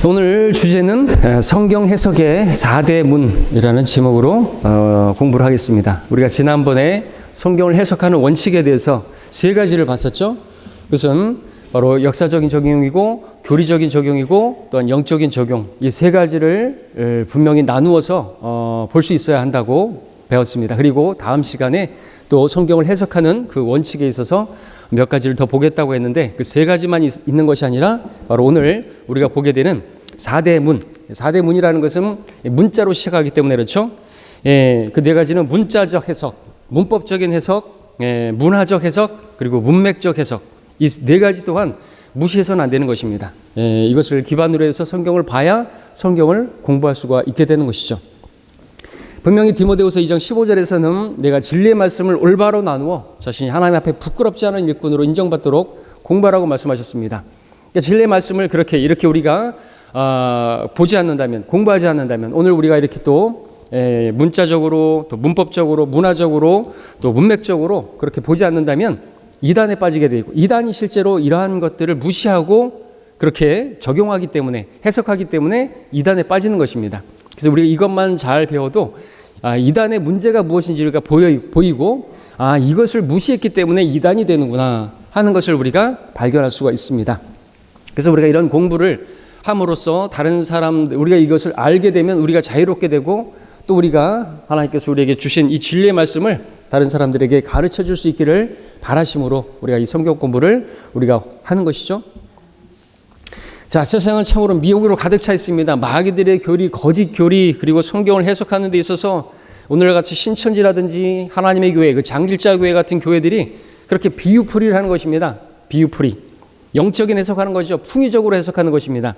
오늘 주제는 성경 해석의 4대 문이라는 제목으로 공부를 하겠습니다. 우리가 지난번에 성경을 해석하는 원칙에 대해서 세 가지를 봤었죠. 그것은 바로 역사적인 적용이고 교리적인 적용이고 또한 영적인 적용, 이 세 가지를 분명히 나누어서 볼 수 있어야 한다고 배웠습니다. 그리고 다음 시간에 또 성경을 해석하는 그 원칙에 있어서 몇 가지를 더 보겠다고 했는데 그 세 가지만 있는 것이 아니라 바로 오늘 우리가 보게 되는 4대 문, 4대 문이라는 것은 문자로 시작하기 때문에 그렇죠. 그 네 가지는 문자적 해석, 문법적인 해석, 문화적 해석, 그리고 문맥적 해석, 이 네 가지 또한 무시해서는 안 되는 것입니다. 이것을 기반으로 해서 성경을 봐야 성경을 공부할 수가 있게 되는 것이죠. 분명히 디모데후서 2장 15절에서는 내가 진리의 말씀을 올바로 나누어 자신이 하나님 앞에 부끄럽지 않은 일꾼으로 인정받도록 공부하라고 말씀하셨습니다. 그러니까 진리의 말씀을 이렇게 우리가 보지 않는다면, 공부하지 않는다면, 오늘 우리가 이렇게 또 문자적으로, 또 문법적으로, 문화적으로, 또 문맥적으로 그렇게 보지 않는다면 이단에 빠지게 되고, 이단이 실제로 이러한 것들을 무시하고 그렇게 적용하기 때문에, 해석하기 때문에 이단에 빠지는 것입니다. 그래서 우리가 이것만 잘 배워도 이단의 문제가 무엇인지가 보이고 이것을 무시했기 때문에 이단이 되는구나 하는 것을 우리가 발견할 수가 있습니다. 그래서 우리가 이런 공부를 함으로써 다른 사람, 우리가 이것을 알게 되면 우리가 자유롭게 되고 또 우리가 하나님께서 우리에게 주신 이 진리의 말씀을 다른 사람들에게 가르쳐 줄 수 있기를 바라심으로 우리가 이 성경 공부를 우리가 하는 것이죠. 자, 세상은 참으로 미혹으로 가득 차 있습니다. 마귀들의 교리, 거짓 교리, 그리고 성경을 해석하는 데 있어서 오늘같이 신천지라든지 하나님의 교회, 그 장길자 교회 같은 교회들이 그렇게 비유풀이를 하는 것입니다. 비유풀이. 영적인 해석하는 거죠. 풍의적으로 해석하는 것입니다.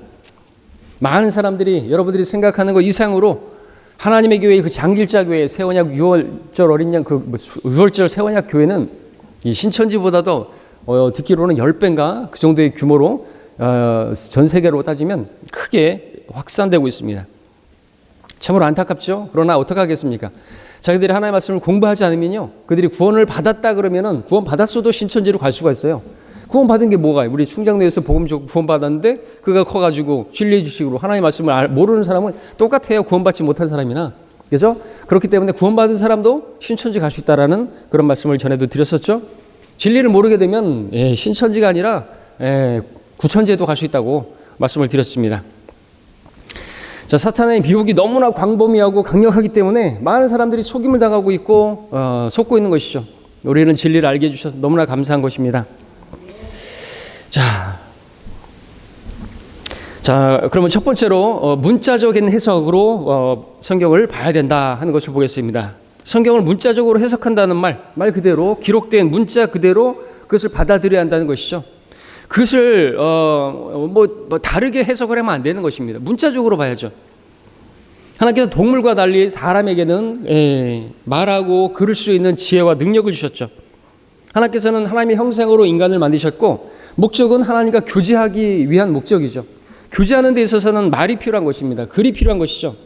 많은 사람들이 여러분들이 생각하는 것 이상으로 하나님의 교회, 그 장길자 교회, 세원약 유월절 어린 양, 그 유월절 세원약 교회는 이 신천지보다도 듣기로는 10배인가 그 정도의 규모로 전 세계로 따지면 크게 확산되고 있습니다. 참으로 안타깝죠. 그러나 어떻게 하겠습니까? 자기들이 하나님의 말씀을 공부하지 않으면요, 그들이 구원을 받았다 그러면은 구원 받았어도 신천지로 갈 수가 있어요. 구원 받은 게 뭐가? 우리 충장로에서 복음 구원 받았는데 그가 커가지고 진리의 지식으로 하나님의 말씀을 모르는 사람은 똑같아요. 구원 받지 못한 사람이나. 그래서 그렇기 때문에 구원 받은 사람도 신천지 갈 수 있다라는 그런 말씀을 전에도 드렸었죠. 진리를 모르게 되면 신천지가 아니라 구천지에도 갈 수 있다고 말씀을 드렸습니다. 자, 사탄의 비혹이 너무나 광범위하고 강력하기 때문에 많은 사람들이 속임을 당하고 있고 속고 있는 것이죠. 우리는 진리를 알게 해주셔서 너무나 감사한 것입니다. 자, 그러면 첫 번째로 문자적인 해석으로 성경을 봐야 된다 하는 것을 보겠습니다. 성경을 문자적으로 해석한다는 말 그대로 기록된 문자 그대로 그것을 받아들여야 한다는 것이죠. 그것을 다르게 해석을 하면 안 되는 것입니다. 문자적으로 봐야죠. 하나님께서 동물과 달리 사람에게는 말하고 글을 수 있는 지혜와 능력을 주셨죠. 하나님께서는 하나님의 형상으로 인간을 만드셨고 목적은 하나님과 교제하기 위한 목적이죠. 교제하는 데 있어서는 말이 필요한 것입니다. 글이 필요한 것이죠.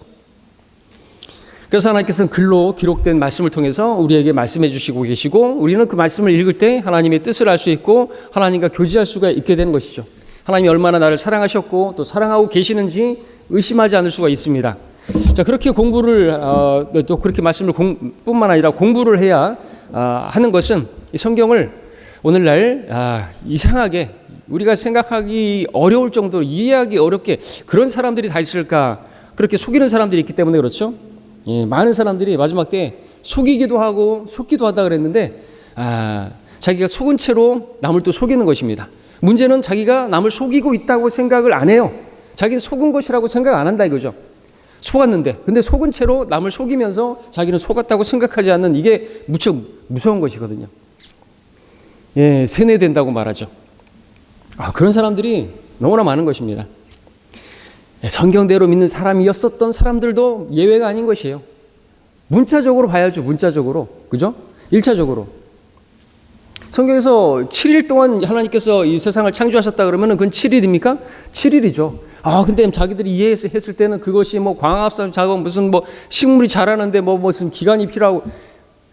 그래서 하나님께서는 글로 기록된 말씀을 통해서 우리에게 말씀해 주시고 계시고 우리는 그 말씀을 읽을 때 하나님의 뜻을 알 수 있고 하나님과 교제할 수가 있게 되는 것이죠. 하나님이 얼마나 나를 사랑하셨고 또 사랑하고 계시는지 의심하지 않을 수가 있습니다. 자, 그렇게 공부를 또 그렇게 말씀을 뿐만 아니라 공부를 해야 하는 것은 이 성경을 오늘날 이상하게 우리가 생각하기 어려울 정도로 이해하기 어렵게 그런 사람들이 다 있을까, 그렇게 속이는 사람들이 있기 때문에 그렇죠. 많은 사람들이 마지막 때 속이기도 하고 속기도 하다 그랬는데 자기가 속은 채로 남을 또 속이는 것입니다. 문제는 자기가 남을 속이고 있다고 생각을 안 해요. 자기는 속은 것이라고 생각 안 한다 이거죠. 속았는데 근데 속은 채로 남을 속이면서 자기는 속았다고 생각하지 않는 이게 무척 무서운 것이거든요. 세뇌된다고 말하죠. 그런 사람들이 너무나 많은 것입니다. 성경대로 믿는 사람이었었던 사람들도 예외가 아닌 것이에요. 문자적으로 봐야죠. 문자적으로. 그죠? 1차적으로. 성경에서 7일 동안 하나님께서 이 세상을 창조하셨다 그러면 그건 7일입니까? 7일이죠. 근데 자기들이 이해했을 때는 그것이 광합성 작업 무슨 식물이 자라는데 무슨 기간이 필요하고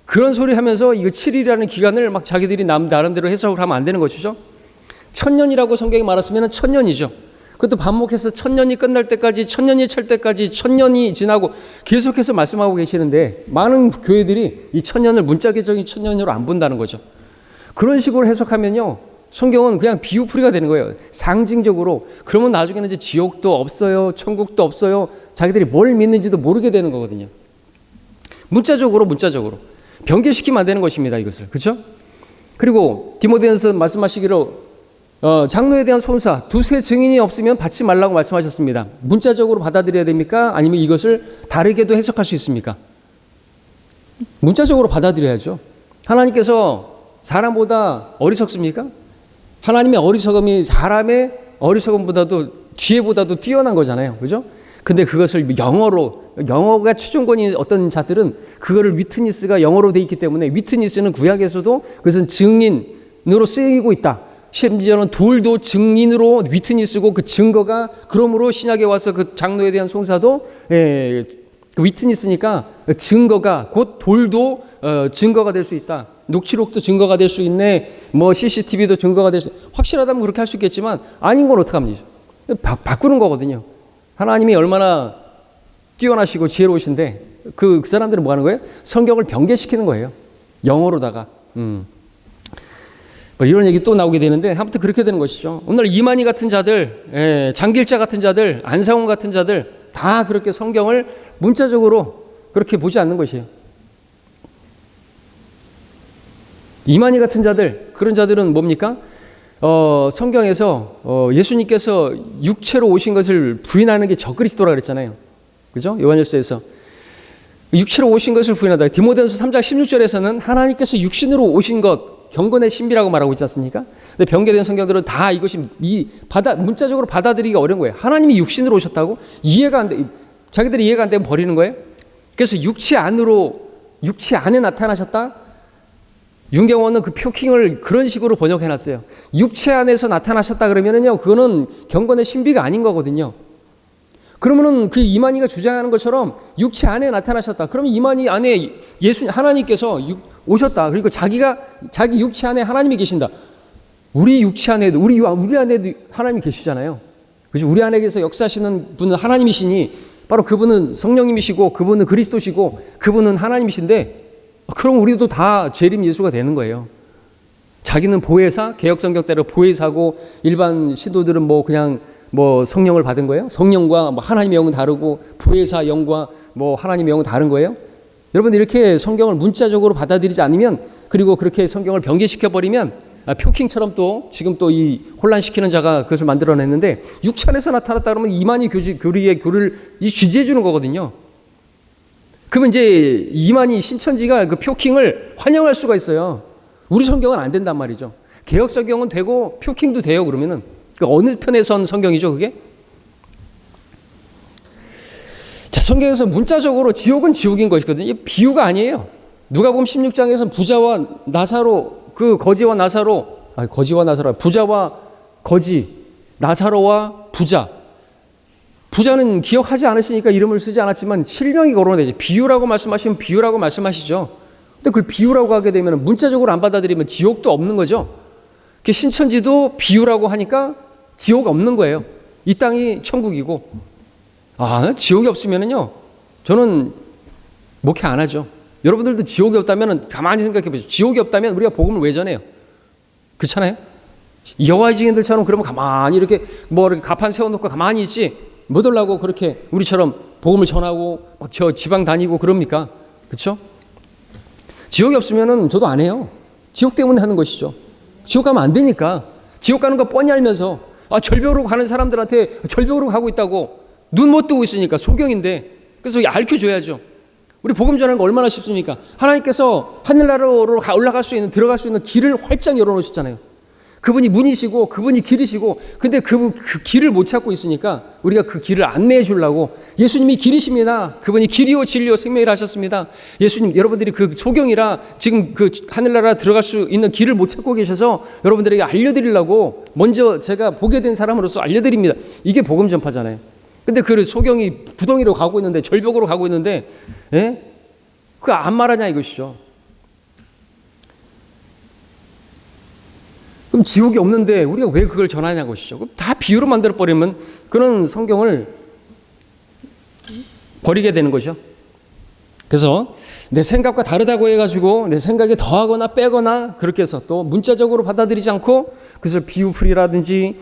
그런 소리 하면서 이거 7일이라는 기간을 막 자기들이 나름대로 해석을 하면 안 되는 것이죠. 1000년이라고 성경이 말했으면 1000년이죠. 그것도 반복해서 1000년이 끝날 때까지, 1000년이 찰 때까지, 1000년이 지나고 계속해서 말씀하고 계시는데 많은 교회들이 이 1000년을 문자계적인 1000년으로 안 본다는 거죠. 그런 식으로 해석하면요, 성경은 그냥 비유풀이가 되는 거예요. 상징적으로. 그러면 나중에는 이제 지옥도 없어요, 천국도 없어요. 자기들이 뭘 믿는지도 모르게 되는 거거든요. 문자적으로 변개시키면 안 되는 것입니다, 이것을. 그렇죠? 그리고 디모데전서 말씀하시기로 장로에 대한 손사, 두세 증인이 없으면 받지 말라고 말씀하셨습니다. 문자적으로 받아들여야 됩니까? 아니면 이것을 다르게도 해석할 수 있습니까? 문자적으로 받아들여야죠. 하나님께서 사람보다 어리석습니까? 하나님의 어리석음이 사람의 어리석음보다도 지혜보다도 뛰어난 거잖아요. 그죠? 근데 그것을 영어가 추종권이 어떤 자들은 그거를 위트니스가 영어로 돼 있기 때문에 위트니스는 구약에서도 그것은 증인으로 쓰이고 있다. 심지어는 돌도 증인으로 위트니스고 그 증거가 그러므로 신약에 와서 그 장로에 대한 송사도 그 위트니스니까 증거가 곧 돌도 증거가 될 수 있다. 녹취록도 증거가 될 수 있네. 뭐 CCTV도 증거가 될 수 확실하다면 그렇게 할 수 있겠지만 아닌 건 어떡합니까? 바꾸는 거거든요. 하나님이 얼마나 뛰어나시고 지혜로우신데 그 사람들은 뭐 하는 거예요? 성경을 변개시키는 거예요. 영어로다가. 이런 얘기 또 나오게 되는데 아무튼 그렇게 되는 것이죠. 오늘 이만희 같은 자들, 장길자 같은 자들, 안상훈 같은 자들 다 그렇게 성경을 문자적으로 그렇게 보지 않는 것이에요. 이만희 같은 자들, 그런 자들은 뭡니까? 성경에서 예수님께서 육체로 오신 것을 부인하는 게 적그리스도라 그랬잖아요. 그죠? 요한일서에서 육체로 오신 것을 부인하다. 디모데전서 3장 16절에서는 하나님께서 육신으로 오신 것, 경건의 신비라고 말하고 있지 않습니까? 근데 변개된 성경들은 다 이것이 문자적으로 받아들이기가 어려운 거예요. 하나님이 육신으로 오셨다고? 이해가 안 돼. 자기들이 이해가 안 되면 버리는 거예요. 그래서 육체 안에 나타나셨다? 윤경원은 그 표킹을 그런 식으로 번역해놨어요. 육체 안에서 나타나셨다 그러면은요, 그거는 경건의 신비가 아닌 거거든요. 그러면은 그 이만희가 주장하는 것처럼 육체 안에 나타나셨다. 그러면 이만희 안에 하나님께서 오셨다. 그리고 자기 육체 안에 하나님이 계신다. 우리 육체 안에도 우리 안에도 하나님이 계시잖아요. 그죠? 우리 안에서 역사하시는 분은 하나님이시니 바로 그분은 성령님이시고 그분은 그리스도시고 그분은 하나님이신데 그럼 우리도 다 재림 예수가 되는 거예요. 자기는 보혜사, 개혁성경대로 보혜사고 일반 신도들은 그냥 성령을 받은 거예요? 성령과 하나님의 영은 다르고 보혜사 영과 하나님의 영은 다른 거예요? 여러분 이렇게 성경을 문자적으로 받아들이지 않으면 그리고 그렇게 성경을 변개시켜버리면 표킹처럼 또 지금 또 이 혼란시키는 자가 그것을 만들어냈는데 육체 안에서 나타났다 그러면 이만희 교를 쥐지해 주는 거거든요. 그러면 이제 이만희 신천지가 그 표킹을 환영할 수가 있어요. 우리 성경은 안 된단 말이죠. 개혁 성경은 되고 표킹도 돼요. 그러면은 어느 편에 선 성경이죠, 그게? 자, 성경에서 문자적으로 지옥은 지옥인 것이거든요. 이게 비유가 아니에요. 누가복음 16장에서 부자와 나사로, 부자와 거지, 나사로와 부자. 부자는 기억하지 않으시니까 이름을 쓰지 않았지만 실명이 거론되죠. 비유라고 말씀하시면 비유라고 말씀하시죠. 근데 그걸 비유라고 하게 되면 문자적으로 안 받아들이면 지옥도 없는 거죠. 신천지도 비유라고 하니까 지옥 없는 거예요. 이 땅이 천국이고. 지옥이 없으면은요, 저는 목회 안 하죠. 여러분들도 지옥이 없다면 가만히 생각해 보죠. 지옥이 없다면 우리가 복음을 왜 전해요? 그렇잖아요? 여호와의 증인들처럼 그러면 가만히 이렇게 이렇게 가판 세워놓고 가만히 있지 못 오려고 그렇게 우리처럼 복음을 전하고 저 지방 다니고 그럽니까? 그렇죠? 지옥이 없으면은 저도 안 해요. 지옥 때문에 하는 것이죠. 지옥 가면 안 되니까. 지옥 가는 거 뻔히 알면서 절벽으로 가는 사람들한테 절벽으로 가고 있다고 눈 못 뜨고 있으니까 소경인데 그래서 알려줘야죠. 우리 복음 전하는 거 얼마나 쉽습니까? 하나님께서 하늘나라로 올라갈 수 있는 들어갈 수 있는 길을 활짝 열어놓으셨잖아요. 그분이 문이시고 그분이 길이시고 근데 그 길을 못 찾고 있으니까 우리가 그 길을 안내해 주려고 예수님이 길이십니다. 그분이 길이요 진리요 생명이라 하셨습니다. 예수님 여러분들이 그 소경이라 지금 그 하늘나라 들어갈 수 있는 길을 못 찾고 계셔서 여러분들에게 알려드리려고 먼저 제가 보게 된 사람으로서 알려드립니다. 이게 복음 전파잖아요. 근데 그 소경이 구덩이로 가고 있는데 절벽으로 가고 있는데 그거 안 말하냐 이것이죠. 그럼 지옥이 없는데 우리가 왜 그걸 전하냐는 것이죠. 그럼 다 비유로 만들어 버리면 그런 성경을 버리게 되는 거죠. 그래서 내 생각과 다르다고 해가지고 내 생각에 더하거나 빼거나 그렇게 해서 또 문자적으로 받아들이지 않고 그래서 비유풀이라든지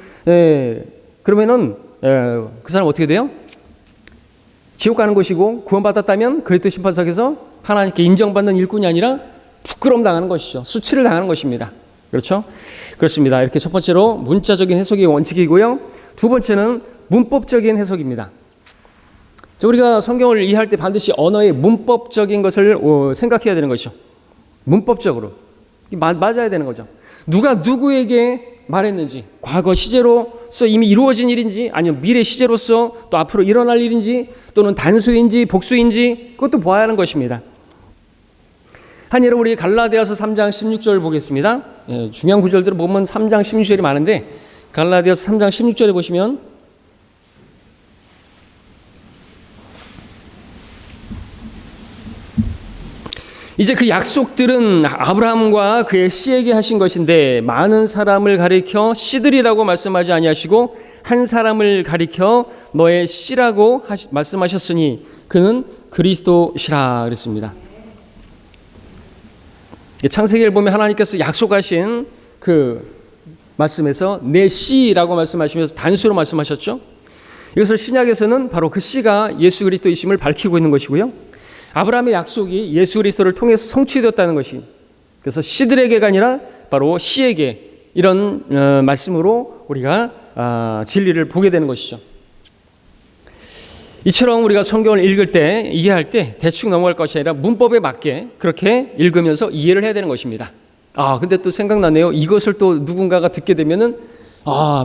그러면은 그 사람 어떻게 돼요? 지옥 가는 것이고 구원받았다면 그리스도 심판석에서 하나님께 인정받는 일꾼이 아니라 부끄러움 당하는 것이죠. 수치를 당하는 것입니다. 그렇죠? 그렇습니다. 이렇게 첫 번째로 문자적인 해석이 원칙이고요. 두 번째는 문법적인 해석입니다. 우리가 성경을 이해할 때 반드시 언어의 문법적인 것을 생각해야 되는 것이죠. 문법적으로 맞아야 되는 거죠. 누가 누구에게 말했는지, 과거 시제로서 이미 이루어진 일인지, 아니면 미래 시제로서 또 앞으로 일어날 일인지, 또는 단수인지 복수인지 그것도 봐야 하는 것입니다. 한 예로 우리 갈라디아서 3장 16절 보겠습니다. 중요한 구절들을 보면 3장 16절이 많은데 갈라디아서 3장 16절에 보시면 이제 그 약속들은 아브라함과 그의 씨에게 하신 것인데 많은 사람을 가리켜 씨들이라고 말씀하지 아니하시고 한 사람을 가리켜 너의 씨라고 말씀하셨으니 그는 그리스도시라 그랬습니다. 창세기를 보면 하나님께서 약속하신 그 말씀에서 내 씨라고 말씀하시면서 단수로 말씀하셨죠. 이것을 신약에서는 바로 그 씨가 예수 그리스도이심을 밝히고 있는 것이고요. 아브라함의 약속이 예수 그리스도를 통해서 성취되었다는 것이 그래서 씨들에게가 아니라 바로 씨에게 이런 말씀으로 우리가 진리를 보게 되는 것이죠. 이처럼 우리가 성경을 읽을 때 이해할 때 대충 넘어갈 것이 아니라 문법에 맞게 그렇게 읽으면서 이해를 해야 되는 것입니다. 근데 또 생각나네요. 이것을 또 누군가가 듣게 되면은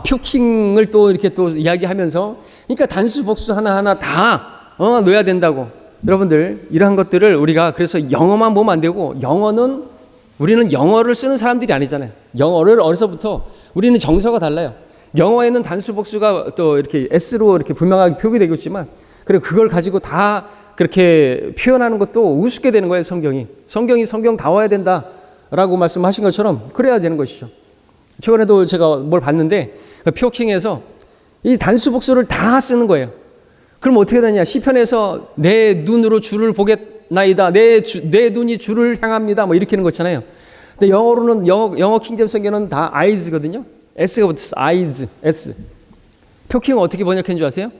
표킹을 또 이렇게 또 이야기하면서 그러니까 단수 복수 하나하나 다 넣어야 된다고. 여러분들 이러한 것들을 우리가 그래서 영어만 보면 안 되고 우리는 영어를 쓰는 사람들이 아니잖아요. 영어를 어려서부터 우리는 정서가 달라요. 영어에는 단수 복수가 또 이렇게 S로 이렇게 분명하게 표기되고 있지만 그리고 그걸 가지고 다 그렇게 표현하는 것도 우습게 되는 거예요. 성경이 성경다워야 된다라고 말씀하신 것처럼 그래야 되는 것이죠. 최근에도 제가 뭘 봤는데 표킹에서 이 단수 복수를 다 쓰는 거예요. 그럼 어떻게 되냐? 시편에서 내 눈으로 주를 보겠나이다. 내 눈이 주를 향합니다. 뭐 이렇게 하는 거잖아요. 근데 영어로는 영어 킹제임스 성경은 다 eyes거든요. S가 붙어서 eyes, S. 표킹은 어떻게 번역한 줄 아세요?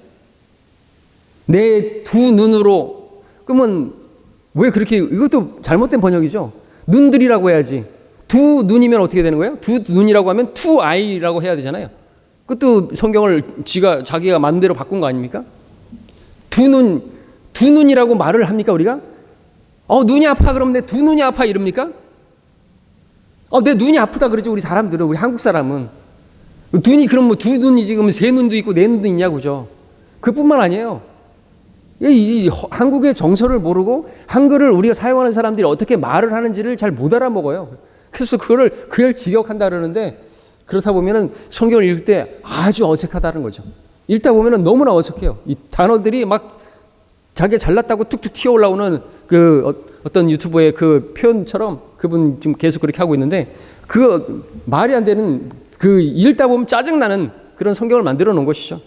내 두 눈으로. 그러면 왜 그렇게 이것도 잘못된 번역이죠. 눈들이라고 해야지. 두 눈이면 어떻게 되는 거예요? 두 눈이라고 하면 two eye라고 해야 되잖아요. 그것도 성경을 자기가 마음대로 바꾼 거 아닙니까? 두 눈이라고 말을 합니까 우리가? 눈이 아파 그러면 내 두 눈이 아파 이럽니까? 내 눈이 아프다 그러지 우리 사람들은 우리 한국 사람은 눈이 그럼 뭐 두 눈이 지금 세 눈도 있고 네 눈도 있냐고죠. 그뿐만 아니에요. 이 한국의 정서를 모르고 한글을 우리가 사용하는 사람들이 어떻게 말을 하는지를 잘 못 알아먹어요. 그래서 그걸 직역한다 그러는데 그렇다 보면은 성경을 읽을 때 아주 어색하다는 거죠. 읽다 보면은 너무나 어색해요. 이 단어들이 막 자기가 잘났다고 툭툭 튀어 올라오는 그 어떤 유튜버의 그 표현처럼 그분 지금 계속 그렇게 하고 있는데 그거 말이 안 되는 그 읽다 보면 짜증나는 그런 성경을 만들어 놓은 것이죠.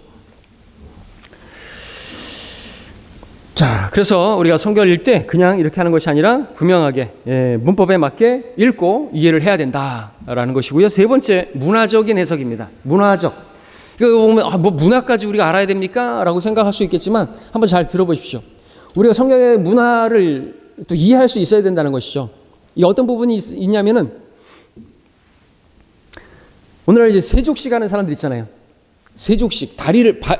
자, 그래서 우리가 성경을 읽을 때 그냥 이렇게 하는 것이 아니라 분명하게 문법에 맞게 읽고 이해를 해야 된다라는 것이고요. 세 번째, 문화적인 해석입니다. 문화적. 이거 보면 뭐 문화까지 우리가 알아야 됩니까? 라고 생각할 수 있겠지만 한번 잘 들어보십시오. 우리가 성경의 문화를 또 이해할 수 있어야 된다는 것이죠. 이 어떤 부분이 있냐면은 오늘날 이제 세족식 하는 사람들 있잖아요. 세족식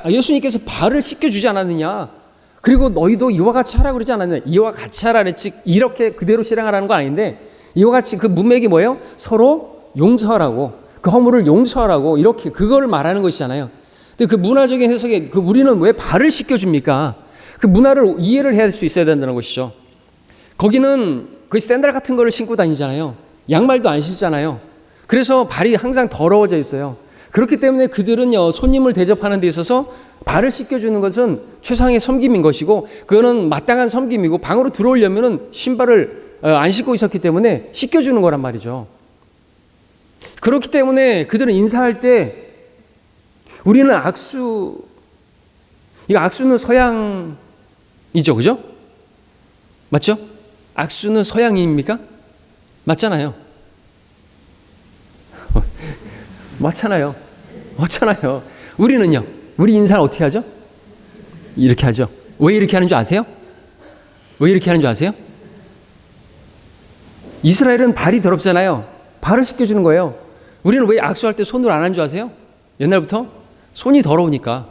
예수님께서 발을 씻겨주지 않았느냐? 그리고 너희도 이와 같이 하라 그러지 않았느냐? 이와 같이 하라 그랬지. 이렇게 그대로 실행하라는 건 아닌데 이와 같이 그 문맥이 뭐예요? 서로 용서하라고. 그 허물을 용서하라고 이렇게 그걸 말하는 것이잖아요. 근데 그 문화적인 해석에 우리는 왜 발을 씻겨줍니까? 그 문화를 이해를 해야 할 수 있어야 된다는 것이죠. 거기는 거의 샌들 같은 거를 신고 다니잖아요. 양말도 안 신잖아요. 그래서 발이 항상 더러워져 있어요. 그렇기 때문에 그들은요 손님을 대접하는 데 있어서 발을 씻겨주는 것은 최상의 섬김인 것이고 그거는 마땅한 섬김이고 방으로 들어오려면은 신발을 안 신고 있었기 때문에 씻겨주는 거란 말이죠. 그렇기 때문에 그들은 인사할 때 우리는 이거 악수는 서양이죠, 그죠? 맞죠? 악수는 서양입니까? 맞잖아요. 맞잖아요. 우리는요, 우리 인사를 어떻게 하죠? 이렇게 하죠. 왜 이렇게 하는 줄 아세요? 이스라엘은 발이 더럽잖아요. 발을 씻겨주는 거예요. 우리는 왜 악수할 때 손으로 안 하는 줄 아세요? 옛날부터? 손이 더러우니까.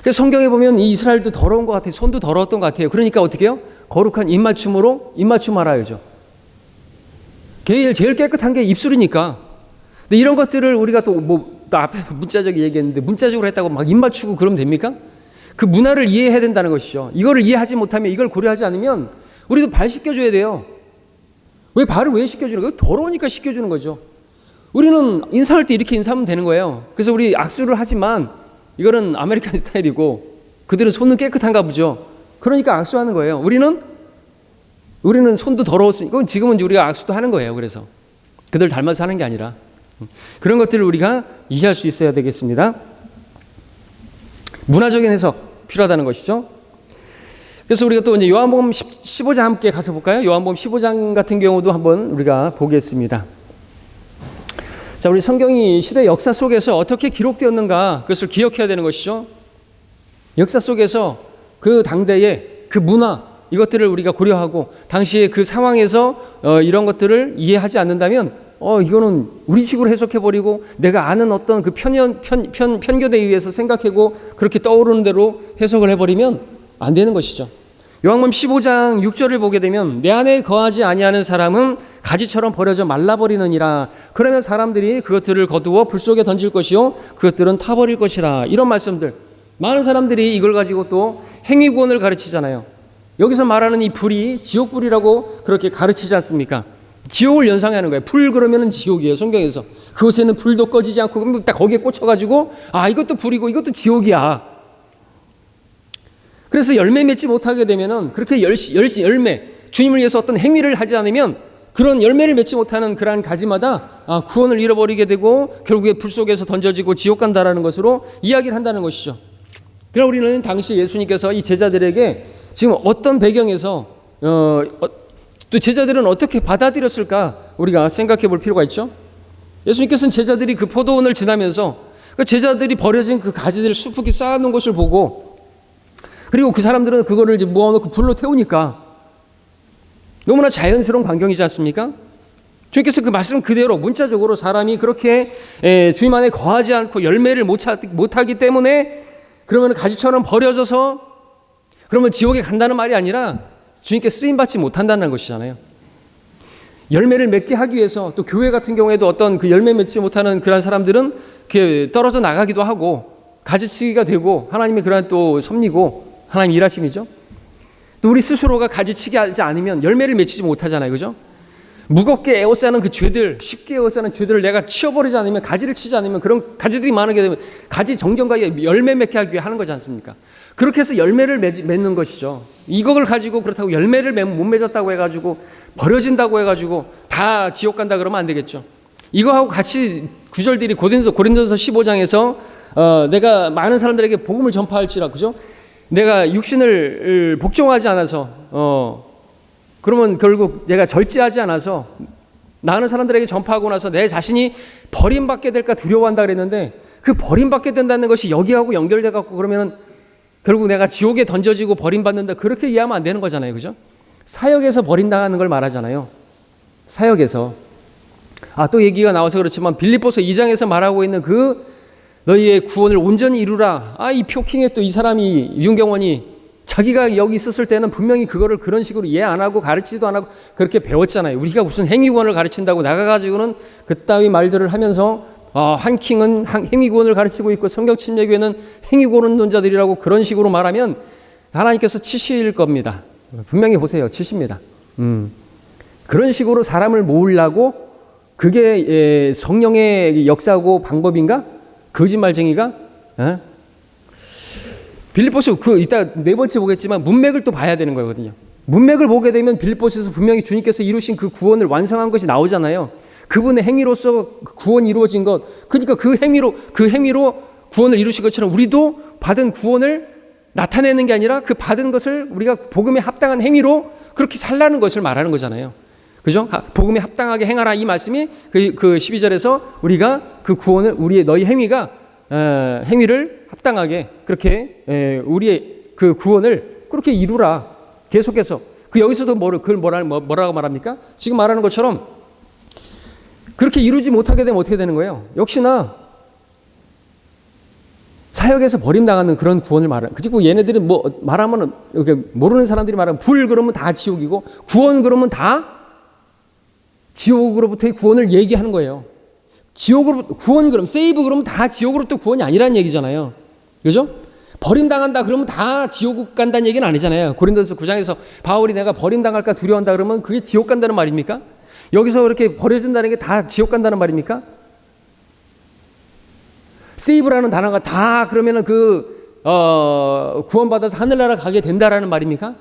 그래서 성경에 보면 이 이스라엘도 더러운 것 같아요. 손도 더러웠던 것 같아요. 그러니까 어떻게 해요? 거룩한 입맞춤 알아야죠. 제일 깨끗한 게 입술이니까. 근데 이런 것들을 우리가 또 앞에 문자적으로 얘기했는데 문자적으로 했다고 막 입 맞추고 그러면 됩니까? 그 문화를 이해해야 된다는 것이죠. 이거를 이해하지 못하면, 이걸 고려하지 않으면 우리도 발 씻겨줘야 돼요. 발을 왜 씻겨주는 거예요? 더러우니까 씻겨주는 거죠. 우리는 인사할 때 이렇게 인사하면 되는 거예요. 그래서 우리 악수를 하지만 이거는 아메리칸 스타일이고 그들은 손은 깨끗한가 보죠. 그러니까 악수하는 거예요. 우리는 손도 더러웠으니까 지금은 우리가 악수도 하는 거예요. 그래서 그들 닮아서 하는 게 아니라 그런 것들을 우리가 이해할 수 있어야 되겠습니다. 문화적인 해석 필요하다는 것이죠. 그래서 우리가 또 이제 요한복음 15장 함께 가서 볼까요? 요한복음 15장 같은 경우도 한번 우리가 보겠습니다. 자, 우리 성경이 시대 역사 속에서 어떻게 기록되었는가 그것을 기억해야 되는 것이죠. 역사 속에서 그 당대의 그 문화 이것들을 우리가 고려하고 당시의 그 상황에서 이런 것들을 이해하지 않는다면 이거는 우리식으로 해석해버리고 내가 아는 어떤 그 편견에 의해서 생각하고 그렇게 떠오르는 대로 해석을 해버리면 안 되는 것이죠. 요한복음 15장 6절을 보게 되면 내 안에 거하지 아니하는 사람은 가지처럼 버려져 말라버리느니라. 그러면 사람들이 그것들을 거두어 불 속에 던질 것이요 그것들은 타버릴 것이라. 이런 말씀들, 많은 사람들이 이걸 가지고 또 행위구원을 가르치잖아요. 여기서 말하는 이 불이 지옥불이라고 그렇게 가르치지 않습니까? 지옥을 연상하는 거예요. 불 그러면은 지옥이에요. 성경에서 그곳에는 불도 꺼지지 않고 그럼 딱 거기에 꽂혀가지고 이것도 불이고 이것도 지옥이야. 그래서 열매 맺지 못하게 되면은 그렇게 열매 주님을 위해서 어떤 행위를 하지 않으면 그런 열매를 맺지 못하는 그러한 가지마다 구원을 잃어버리게 되고 결국에 불 속에서 던져지고 지옥 간다라는 것으로 이야기를 한다는 것이죠. 그럼 우리는 당시 예수님께서 이 제자들에게 지금 어떤 배경에서 또 제자들은 어떻게 받아들였을까 우리가 생각해 볼 필요가 있죠. 예수님께서는 제자들이 그 포도원을 지나면서 그 제자들이 버려진 그 가지들을 수북이 쌓아놓은 것을 보고 그리고 그 사람들은 그거를 이제 모아놓고 불로 태우니까 너무나 자연스러운 광경이지 않습니까? 주님께서 그 말씀 그대로 문자적으로 사람이 그렇게 주님 안에 거하지 않고 열매를 못하기 때문에 그러면 가지처럼 버려져서 그러면 지옥에 간다는 말이 아니라 주님께 쓰임받지 못한다는 것이잖아요. 열매를 맺게 하기 위해서 또 교회 같은 경우에도 어떤 그 열매 맺지 못하는 그런 사람들은 이렇게 떨어져 나가기도 하고 가지치기가 되고 하나님의 그런 또 섭리고 하나님 일하심이죠. 또 우리 스스로가 가지치기 하지 않으면 열매를 맺지 못하잖아요. 그죠? 무겁게 에워싸는 그 죄들, 쉽게 에워싸는 죄들을 내가 치워버리지 않으면, 가지를 치지 않으면 그런 가지들이 많게 되면 가지 정정과 열매 맺게 하기 위해 하는 거지 않습니까? 그렇게 해서 열매를 맺는 것이죠. 이걸 가지고 그렇다고 열매를 못 맺었다고 해가지고 버려진다고 해가지고 다 지옥 간다 그러면 안 되겠죠. 이거하고 같이 구절들이 고린도서 15장에서 내가 많은 사람들에게 복음을 전파할지라, 그죠? 내가 육신을 복종하지 않아서 그러면 결국 내가 절제하지 않아서 많은 사람들에게 전파하고 나서 내 자신이 버림받게 될까 두려워한다 그랬는데 그 버림받게 된다는 것이 여기하고 연결돼 갖고 그러면은 결국 내가 지옥에 던져지고 버림받는다 그렇게 이해하면 안 되는 거잖아요. 그죠? 사역에서 버린다는 걸 말하잖아요. 사역에서. 또 얘기가 나와서 그렇지만 빌립보서 2장에서 말하고 있는 그 너희의 구원을 온전히 이루라. 이 표킹에 또 이 사람이 윤경원이 자기가 여기 있었을 때는 분명히 그거를 그런 식으로 이해 안 하고 가르치지도 안 하고 그렇게 배웠잖아요. 우리가 무슨 행위구원을 가르친다고 나가가지고는 그따위 말들을 하면서 한 킹은 행위구원을 가르치고 있고 성경 침례교회는 행위구원론자들이라고 그런 식으로 말하면 하나님께서 치실 겁니다. 분명히 보세요. 치십니다. 그런 식으로 사람을 모으려고 그게 성령의 역사고 방법인가? 거짓말쟁이가? 빌립보서 이따 네 번째 보겠지만 문맥을 또 봐야 되는 거거든요. 문맥을 보게 되면 빌립보서에서 분명히 주님께서 이루신 그 구원을 완성한 것이 나오잖아요. 그분의 행위로서 구원이 이루어진 것. 그러니까 그 행위로 구원을 이루신 것처럼 우리도 받은 구원을 나타내는 게 아니라 그 받은 것을 우리가 복음에 합당한 행위로 그렇게 살라는 것을 말하는 거잖아요. 그죠? 복음에 합당하게 행하라 이 말씀이 그 12절에서 우리가 그 구원을 너희 행위를 합당하게 그렇게 우리의 그 구원을 그렇게 이루라. 계속해서 여기서도 그걸 뭐라고 말합니까? 지금 말하는 것처럼 그렇게 이루지 못하게 되면 어떻게 되는 거예요? 역시나 사역에서 버림당하는 그런 구원을 그리고 얘네들은 말하면 모르는 사람들이 말하면 불 그러면 다 지옥이고 구원 그러면 다 지옥으로부터의 구원을 얘기하는 거예요. 구원 그러면 세이브 그러면 다 지옥으로부터 구원이 아니라는 얘기잖아요. 그죠? 버림당한다 그러면 다 지옥 간다는 얘기는 아니잖아요. 고린도서 9장에서 바울이 내가 버림당할까 두려워한다 그러면 그게 지옥 간다는 말입니까? 여기서 이렇게 버려진다는 게 다 지옥 간다는 말입니까? 세이브라는 단어가 다 그러면은 구원받아서 하늘나라 가게 된다라는 말입니까?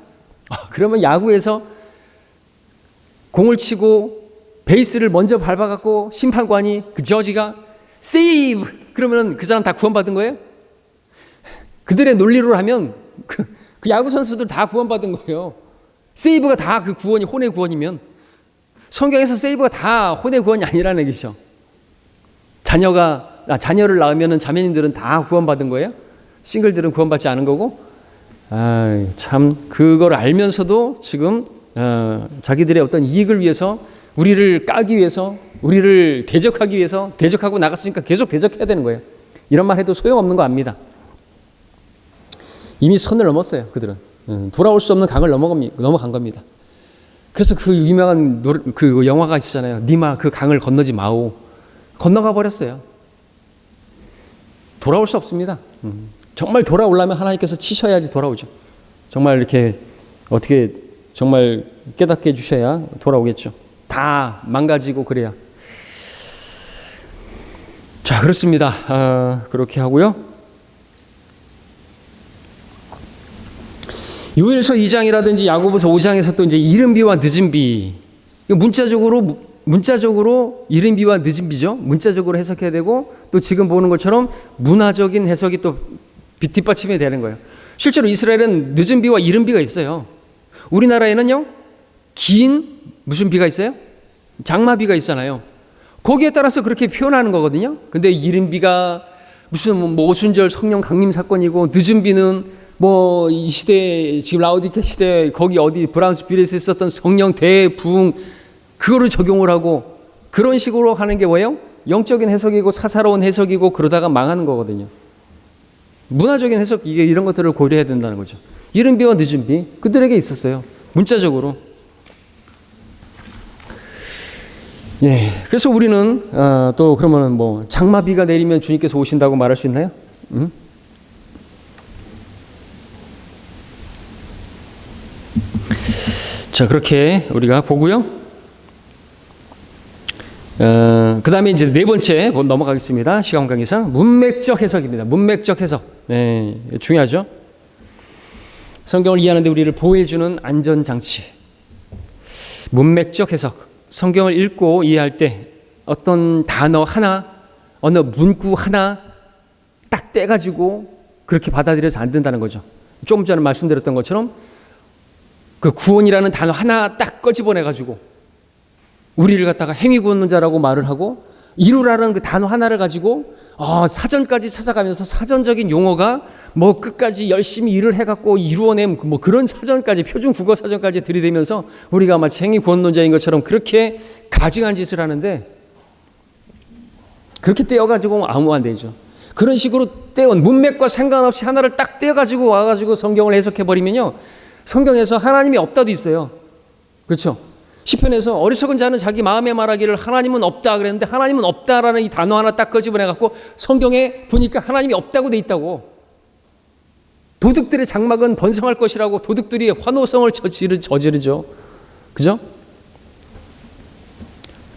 그러면 야구에서 공을 치고 베이스를 먼저 밟아갖고 심판관이 그 저지가 세이브 그러면은 그 사람 다 구원받은 거예요? 그들의 논리로 하면 그 야구 선수들 다 구원받은 거예요. 세이브가 다 그 구원이 혼의 구원이면 성경에서 세이브가 다 혼의 구원이 아니라는 얘기죠. 자녀를 낳으면은 자매님들은 다 구원받은 거예요? 싱글들은 구원받지 않은 거고? 참 그걸 알면서도 지금 자기들의 어떤 이익을 위해서 우리를 까기 위해서 우리를 대적하기 위해서 대적하고 나갔으니까 계속 대적해야 되는 거예요. 이런 말 해도 소용없는 거 압니다. 이미 선을 넘었어요. 그들은 돌아올 수 없는 강을 넘어간 겁니다. 그래서 그 유명한 그 영화가 있잖아요. 니마 그 강을 건너지 마오. 건너가 버렸어요. 돌아올 수 없습니다. 정말 돌아오려면 하나님께서 치셔야지 돌아오죠. 정말 이렇게 어떻게 정말 깨닫게 해주셔야 돌아오겠죠. 다 망가지고 그래야. 자, 그렇습니다. 그렇게 하고요. 요엘서 2장이라든지 야고보서 5장에서 또 이제 이른비와 늦은비. 문자적으로 이른비와 늦은비죠. 문자적으로 해석해야 되고 또 지금 보는 것처럼 문화적인 해석이 또 뒷받침이 되는 거예요. 실제로 이스라엘은 늦은비와 이른비가 있어요. 우리나라에는요, 긴 무슨 비가 있어요? 장마비가 있잖아요. 거기에 따라서 그렇게 표현하는 거거든요. 근데 이른비가 무슨 오순절 성령 강림 사건이고 늦은 비는 이 시대 지금 라오디케 시대 거기 어디 브라운스빌에서 있었던 성령 대부흥 그거를 적용을 하고 그런 식으로 하는 게 뭐예요? 영적인 해석이고 사사로운 해석이고 그러다가 망하는 거거든요. 문화적인 해석 이런 것들을 고려해야 된다는 거죠. 이른 비와 늦은 비 그들에게 있었어요. 문자적으로. 예. 그래서 우리는 또 그러면 장마비가 내리면 주님께서 오신다고 말할 수 있나요? 자, 그렇게 우리가 보고요. 그 다음에 이제 네 번째 넘어가겠습니다. 시간 관계상 문맥적 해석입니다. 문맥적 해석. 네, 중요하죠. 성경을 이해하는데 우리를 보호해주는 안전장치. 문맥적 해석. 성경을 읽고 이해할 때 어떤 단어 하나, 어느 문구 하나 딱 떼가지고 그렇게 받아들여서 안 된다는 거죠. 조금 전에 말씀드렸던 것처럼 그 구원이라는 단어 하나 딱 꺼집어내가지고 우리를 갖다가 행위구원자라고 말을 하고 이루라는 그 단어 하나를 가지고 사전까지 찾아가면서 사전적인 용어가 끝까지 열심히 일을 해갖고 이루어낸 그런 사전까지 표준 국어 사전까지 들이대면서 우리가 마치 행위구원론자인 것처럼 그렇게 가증한 짓을 하는데 그렇게 떼어가지고 아무 안 되죠. 그런 식으로 떼온 문맥과 상관없이 하나를 딱 떼어가지고 와가지고 성경을 해석해버리면요. 성경에서 하나님이 없다도 있어요. 그렇죠? 시편에서 어리석은 자는 자기 마음에 말하기를 하나님은 없다 그랬는데 하나님은 없다라는 이 단어 하나 딱 꺼집어내갖고 성경에 보니까 하나님이 없다고 돼 있다고. 도둑들의 장막은 번성할 것이라고 도둑들이 환호성을 저지르죠. 그죠?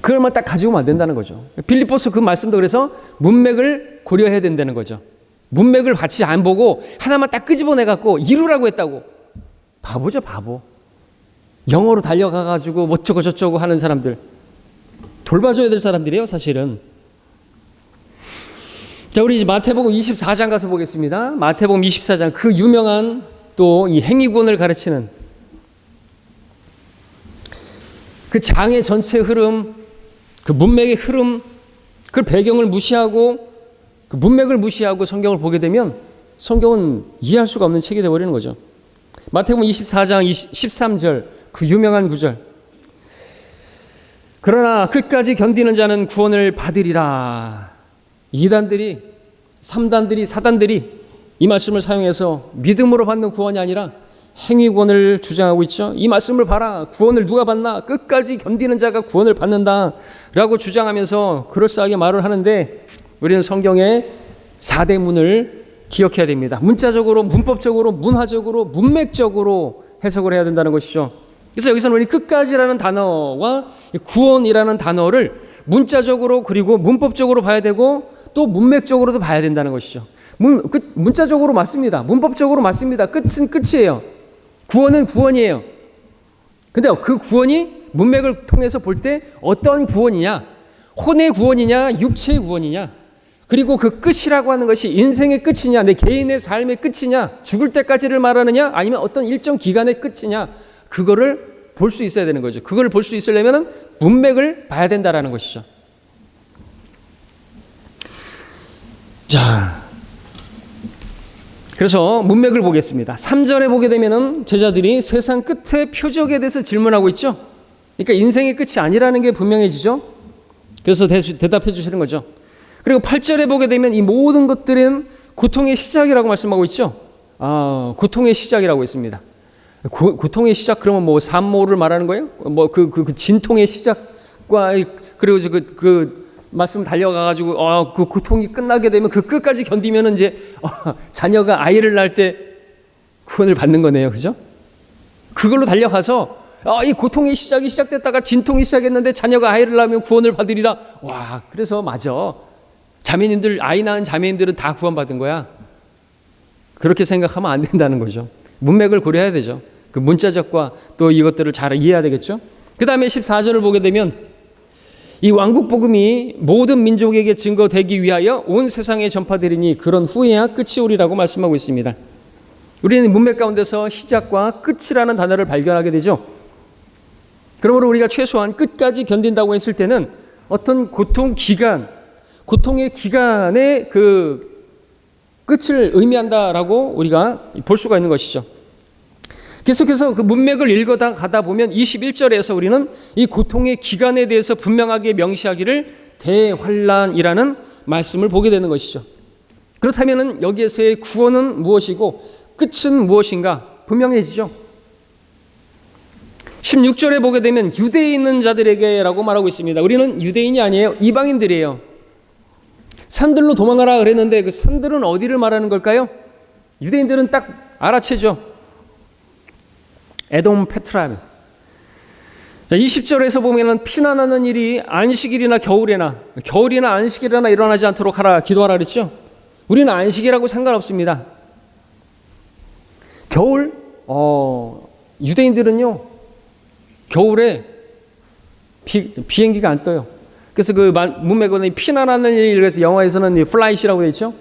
그걸만 딱 가지고만 안 된다는 거죠. 빌립보서 그 말씀도 그래서 문맥을 고려해야 된다는 거죠. 문맥을 같이 안 보고 하나만 딱 끄집어내갖고 이루라고 했다고. 바보죠, 바보. 영어로 달려가가지고 어쩌고 저쩌고 하는 사람들. 돌봐줘야 될 사람들이에요, 사실은. 자, 우리 이제 마태복음 24장 가서 보겠습니다. 마태복음 24장, 그 유명한 또 이 행위구원을 가르치는 그 장의 전체 흐름, 그 문맥의 흐름, 그 배경을 무시하고 그 문맥을 무시하고 성경을 보게 되면 성경은 이해할 수가 없는 책이 되어버리는 거죠. 마태복음 24장 13절, 그 유명한 구절. 그러나 끝까지 견디는 자는 구원을 받으리라. 이단들이, 3단들이, 4단들이 이 말씀을 사용해서 믿음으로 받는 구원이 아니라 행위 구원을 주장하고 있죠. 이 말씀을 봐라. 구원을 누가 받나? 끝까지 견디는 자가 구원을 받는다 라고 주장하면서 그럴싸하게 말을 하는데, 우리는 성경의 4대 문을 기억해야 됩니다. 문자적으로, 문법적으로, 문화적으로, 문맥적으로 해석을 해야 된다는 것이죠. 그래서 여기서는 우리 끝까지라는 단어와 구원이라는 단어를 문자적으로 그리고 문법적으로 봐야 되고 또 문맥적으로도 봐야 된다는 것이죠. 문자적으로 맞습니다. 문법적으로 맞습니다. 끝은 끝이에요. 구원은 구원이에요. 근데 그 구원이 문맥을 통해서 볼 때 어떤 구원이냐? 혼의 구원이냐? 육체의 구원이냐? 그리고 그 끝이라고 하는 것이 인생의 끝이냐? 내 개인의 삶의 끝이냐? 죽을 때까지를 말하느냐? 아니면 어떤 일정 기간의 끝이냐? 그거를 볼 수 있어야 되는 거죠. 그걸 볼 수 있으려면 문맥을 봐야 된다라는 것이죠. 자, 그래서 문맥을 보겠습니다. 3절에 보게 되면은 제자들이 세상 끝의 표적에 대해서 질문하고 있죠. 그러니까 인생의 끝이 아니라는 게 분명해지죠. 그래서 대답해 주시는 거죠. 그리고 8절에 보게 되면 이 모든 것들은 고통의 시작이라고 말씀하고 있죠. 고통의 시작이라고 있습니다. 고통의 시작, 그러면 뭐 산모를 말하는 거예요? 뭐 그 진통의 시작과 그리고 그 말씀 달려가가지고 그 고통이 끝나게 되면 그 끝까지 견디면은 이제 자녀가 아이를 낳을 때 구원을 받는 거네요, 그죠? 그걸로 달려가서 이 고통의 시작이 시작됐다가 진통이 시작했는데 자녀가 아이를 낳으면 구원을 받으리라. 와, 그래서 맞아. 자매님들, 아이 낳은 자매님들은 다 구원받은 거야. 그렇게 생각하면 안 된다는 거죠. 문맥을 고려해야 되죠. 그 문자적과 또 이것들을 잘 이해해야 되겠죠. 그 다음에 14절을 보게 되면 이 왕국 복음이 모든 민족에게 증거되기 위하여 온 세상에 전파되리니 그런 후에야 끝이 오리라고 말씀하고 있습니다. 우리는 문맥 가운데서 시작과 끝이라는 단어를 발견하게 되죠. 그러므로 우리가 최소한 끝까지 견딘다고 했을 때는 어떤 고통의 기간의 그 끝을 의미한다라고 우리가 볼 수가 있는 것이죠. 계속해서 그 문맥을 읽어다 가다 보면 21절에서 우리는 이 고통의 기간에 대해서 분명하게 명시하기를 대환란이라는 말씀을 보게 되는 것이죠. 그렇다면 여기에서의 구원은 무엇이고 끝은 무엇인가 분명해지죠. 16절에 보게 되면 유대에 있는 자들에게라고 말하고 있습니다. 우리는 유대인이 아니에요. 이방인들이에요. 산들로 도망가라 그랬는데 그 산들은 어디를 말하는 걸까요? 유대인들은 딱 알아채죠. 에돔, 페트람. 20절에서 보면은 피난하는 일이 안식일이나 겨울이나 안식일이나 일어나지 않도록 하라, 기도하라 그랬죠. 우리는 안식이라고 상관없습니다. 겨울, 유대인들은요 겨울에 비행기가 안 떠요. 그래서 그 문맥은 피난하는 일, 그래서 영화에서는 플라이시라고 되어 있죠.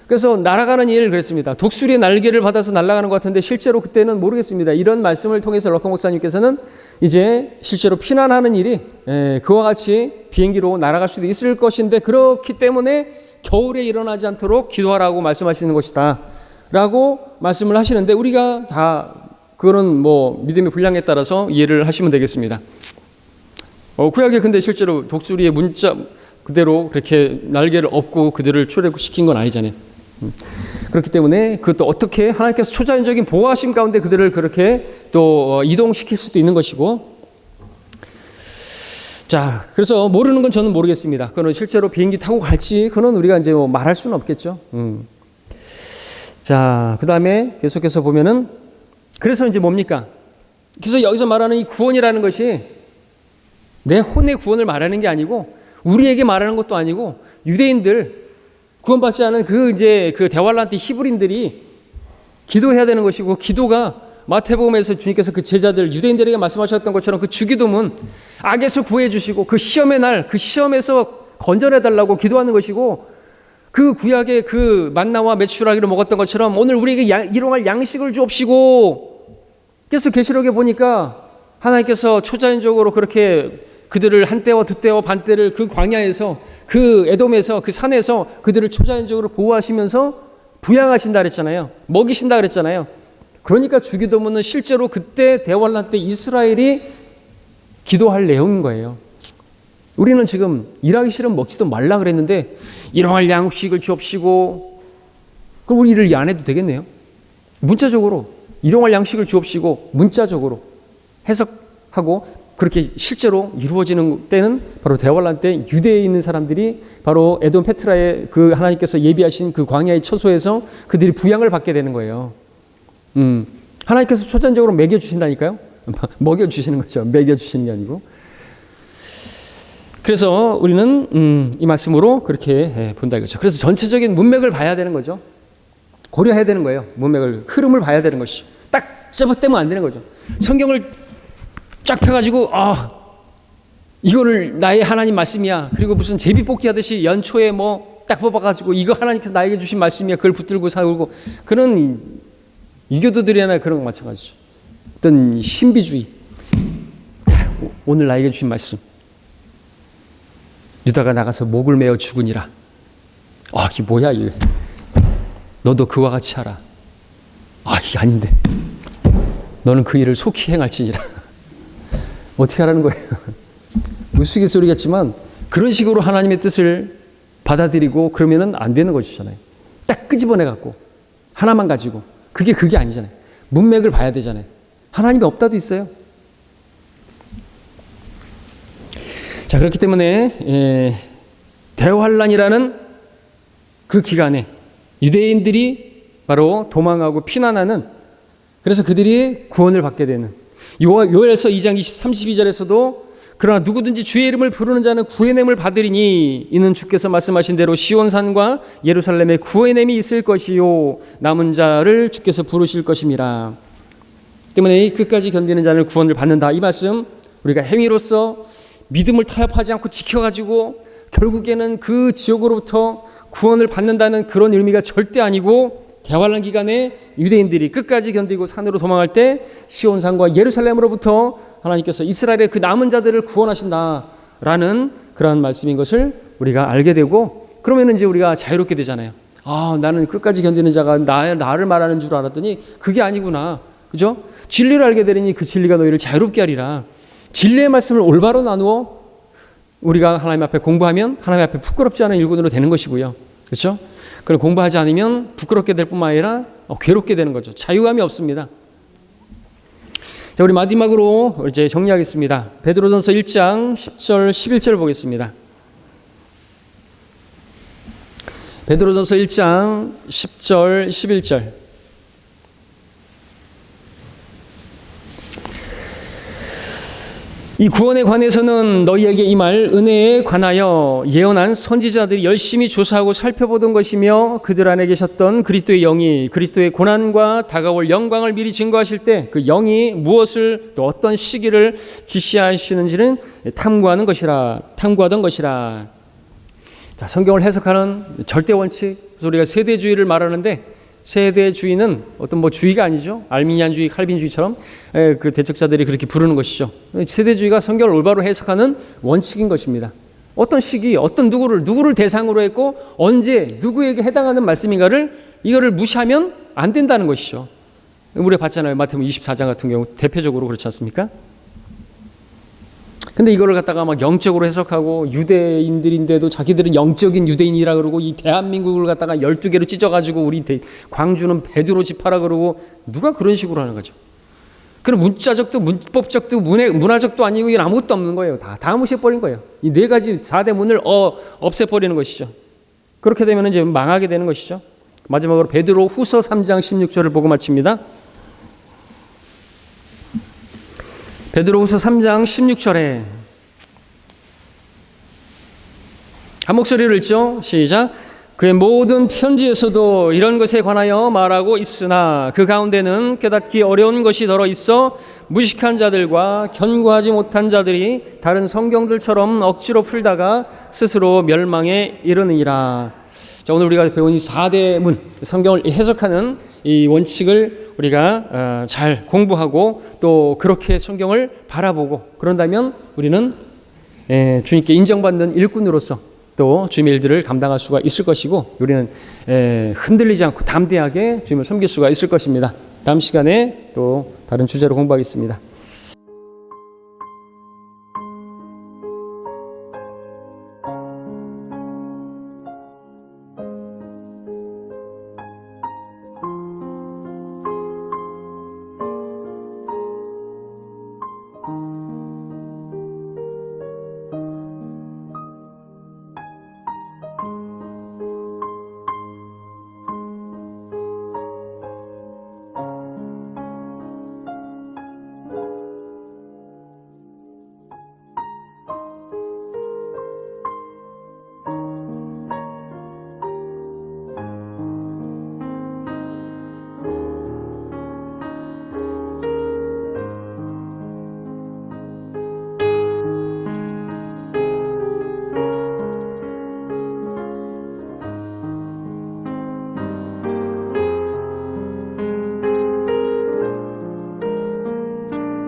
그래서 날아가는 일 그랬습니다. 독수리의 날개를 받아서 날아가는 것 같은데 실제로 그때는 모르겠습니다. 이런 말씀을 통해서 럭커 목사님께서는 이제 실제로 피난하는 일이 그와 같이 비행기로 날아갈 수도 있을 것인데 그렇기 때문에 겨울에 일어나지 않도록 기도하라고 말씀하시는 것이다 라고 말씀을 하시는데 우리가 다 그거는 뭐 믿음의 분량에 따라서 이해를 하시면 되겠습니다. 구약에 근데 실제로 독수리의 문자 그대로 그렇게 날개를 업고 그들을 출애굽시킨 건 아니잖아요. 그렇기 때문에 그것도 어떻게 하나님께서 초자연적인 보호하심 가운데 그들을 그렇게 또 이동시킬 수도 있는 것이고. 자, 그래서 모르는 건 저는 모르겠습니다. 그거는 실제로 비행기 타고 갈지 그건 우리가 이제 뭐 말할 수는 없겠죠. 자, 그 다음에 계속해서 보면은 그래서 이제 뭡니까? 그래서 여기서 말하는 이 구원이라는 것이 내 혼의 구원을 말하는 게 아니고 우리에게 말하는 것도 아니고 유대인들 구원받지 않은 그 대환란 때 히브리인들이 기도해야 되는 것이고 기도가 마태복음에서 주님께서 그 제자들 유대인들에게 말씀하셨던 것처럼 그 주기도문 악에서 구해 주시고 그 시험의 날 그 시험에서 건져내 달라고 기도하는 것이고 그 구약의 그 만나와 메추라기를 먹었던 것처럼 오늘 우리에게 일용할 양식을 주옵시고 그래서 계시록에 보니까 하나님께서 초자연적으로 그렇게 그들을 한때와 두때와 반때를 그 광야에서 그 에돔에서 그 산에서 그들을 초자연적으로 보호하시면서 부양하신다 그랬잖아요. 먹이신다 그랬잖아요. 그러니까 주기도문은 실제로 그때 대환란 때 이스라엘이 기도할 내용인 거예요. 우리는 지금 일하기 싫으면 먹지도 말라 그랬는데 일용할 양식을 주옵시고 그럼 우리 일을 안 해도 되겠네요. 문자적으로 일용할 양식을 주옵시고 문자적으로 해석하고 그렇게 실제로 이루어지는 때는 바로 대환란 때 유대에 있는 사람들이 바로 에돔 페트라의 그 하나님께서 예비하신 그 광야의 처소에서 그들이 부양을 받게 되는 거예요. 하나님께서 초자연적으로 먹여주신다니까요. 먹여주시는 거죠. 먹여주시는 게 아니고. 그래서 우리는 이 말씀으로 그렇게 본다 이거죠. 그래서 전체적인 문맥을 봐야 되는 거죠. 고려해야 되는 거예요. 문맥을 흐름을 봐야 되는 것이 딱 잡아떼면 안 되는 거죠. 성경을 쫙 펴가지고 이거를 나의 하나님 말씀이야. 그리고 무슨 제비뽑기 하듯이 연초에 뭐 딱 뽑아가지고 이거 하나님께서 나에게 주신 말씀이야. 그걸 붙들고 살고 그런 이교도들이나 그런 거 마찬가지죠. 어떤 신비주의. 오늘 나에게 주신 말씀. 유다가 나가서 목을 메어 죽으니라. 이게 뭐야 이게. 너도 그와 같이 하라. 이게 아닌데. 너는 그 일을 속히 행할지니라. 어떻게 하라는 거예요? 우스갯소리겠지만 그런 식으로 하나님의 뜻을 받아들이고 그러면은 안 되는 것이잖아요. 딱 끄집어내갖고 하나만 가지고 그게 아니잖아요. 문맥을 봐야 되잖아요. 하나님이 없다도 있어요. 자, 그렇기 때문에 대환란이라는 그 기간에 유대인들이 바로 도망하고 피난하는 그래서 그들이 구원을 받게 되는 요엘서 2장 32절에서도 그러나 누구든지 주의 이름을 부르는 자는 구원함을 받으리니 이는 주께서 말씀하신 대로 시온산과 예루살렘에 구원함이 있을 것이요 남은 자를 주께서 부르실 것임이라. 때문에 끝까지 견디는 자는 구원을 받는다. 이 말씀 우리가 행위로서 믿음을 타협하지 않고 지켜가지고 결국에는 그 지옥으로부터 구원을 받는다는 그런 의미가 절대 아니고 대환란 기간에 유대인들이 끝까지 견디고 산으로 도망할 때 시온산과 예루살렘으로부터 하나님께서 이스라엘의 그 남은 자들을 구원하신다라는 그러한 말씀인 것을 우리가 알게 되고 그러면 이제 우리가 자유롭게 되잖아요. 나는 끝까지 견디는 자가 나를 말하는 줄 알았더니 그게 아니구나. 그죠? 진리를 알게 되리니 그 진리가 너희를 자유롭게 하리라. 진리의 말씀을 올바로 나누어 우리가 하나님 앞에 공부하면 하나님 앞에 부끄럽지 않은 일꾼으로 되는 것이고요. 그렇죠? 그걸 공부하지 않으면 부끄럽게 될 뿐만 아니라 괴롭게 되는 거죠. 자유감이 없습니다. 자, 우리 마지막으로 이제 정리하겠습니다. 베드로전서 1장 10절 11절 보겠습니다. 베드로전서 1장 10절 11절. 이 구원에 관해서는 너희에게 이 말 은혜에 관하여 예언한 선지자들이 열심히 조사하고 살펴보던 것이며 그들 안에 계셨던 그리스도의 영이 그리스도의 고난과 다가올 영광을 미리 증거하실 때 그 영이 무엇을 또 어떤 시기를 지시하시는지는 탐구하던 것이라. 자, 성경을 해석하는 절대 원칙. 그래서 우리가 세대주의를 말하는데 세대주의는 어떤 주의가 아니죠. 알미니안주의, 칼빈주의처럼 그 대적자들이 그렇게 부르는 것이죠. 세대주의가 성경을 올바로 해석하는 원칙인 것입니다. 어떤 시기, 어떤 누구를 대상으로 했고 언제 누구에게 해당하는 말씀인가를 이거를 무시하면 안 된다는 것이죠. 우리가 봤잖아요. 마태복음 24장 같은 경우 대표적으로 그렇지 않습니까? 근데 이거를 갖다가 막 영적으로 해석하고 유대인들인데도 자기들은 영적인 유대인이라 그러고 이 대한민국을 갖다가 12개로 찢어가지고 우리 광주는 베드로 지파라 그러고 누가 그런 식으로 하는 거죠. 그럼 문자적도 문법적도 문화적도 아니고 이건 아무것도 없는 거예요. 다 무시해버린 거예요. 이 네 가지 4대 문을 없애버리는 것이죠. 그렇게 되면 이제 망하게 되는 것이죠. 마지막으로 베드로 후서 3장 16절을 보고 마칩니다. 베드로후서 3장 16절에 한 목소리를 읽죠. 시작. 그의 모든 편지에서도 이런 것에 관하여 말하고 있으나 그 가운데는 깨닫기 어려운 것이 더러 있어 무식한 자들과 견고하지 못한 자들이 다른 성경들처럼 억지로 풀다가 스스로 멸망에 이르느니라. 자, 오늘 우리가 배운 이 4대 문, 성경을 해석하는 이 원칙을 우리가 잘 공부하고 또 그렇게 성경을 바라보고 그런다면 우리는 주님께 인정받는 일꾼으로서 또 주님의 일들을 감당할 수가 있을 것이고 우리는 흔들리지 않고 담대하게 주님을 섬길 수가 있을 것입니다. 다음 시간에 또 다른 주제로 공부하겠습니다.